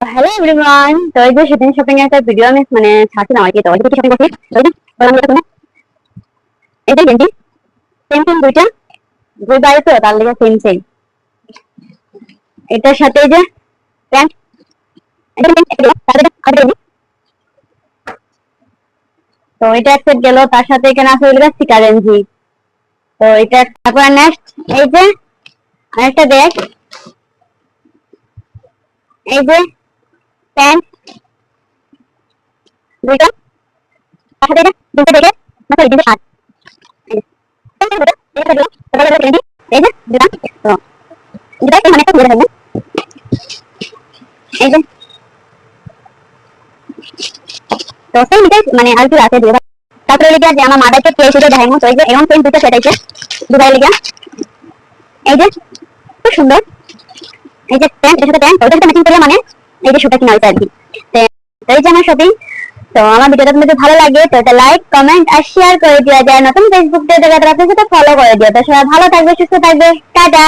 Hello everyone, তো এই যে সেদিন শপিং এর একটা ভিডিও আমি ছাড়ছিলাম আর কি। তো ওই যে শপিং করছি, ওই যে বললাম এটা তুমি এটা গেঞ্জি সেম সেম দুইটা দুই বাড়ি তো তার লেগে সেম সেম। এটার সাথে এই যে প্যান্ট, এটা প্যান্ট এটা তার সাথে আর তো এটা একটা গেল, তার সাথে এখানে আছে হলো স্টিকার গেঞ্জি। তো এটা তারপর নেক্সট এই যে আরেকটা ব্যাগ, এই যে প্যান্ট দুইটা, তার সাথে এটা দুটো ব্যাগে মানে দুটো শার্ট, এটা দিলাম তারপরে গেঞ্জি এই যে দিলাম। তো এটা মানে একটা ধরে থাকবে এই যে। তো সেই মিটাই মানে আর কি আছে দুটো। তারপরে লিখা যে আমার মাদারকে কে শুধু দেখাইমু। তো এই যে এমন পেন দুটো সেট আছে দুবাই লিখা, এই যে খুব সুন্দর। এই যে প্যান্ট, এর সাথে প্যান্ট ওইটার সাথে ম্যাচিং করে মানে এই যে শুটা কিনা হয়েছে আর কি। তো এই যে আমার শপিং। তো আমার ভিডিওটা তোমাদের ভালো লাগে তো এটা লাইক কমেন্ট আর শেয়ার করে দিও। যায় নতুন ফেসবুক দিয়ে দেখা তারা সাথে ফলো করে দিও। তো সবাই ভালো থাকবে, সুস্থ থাকবে, টাটা।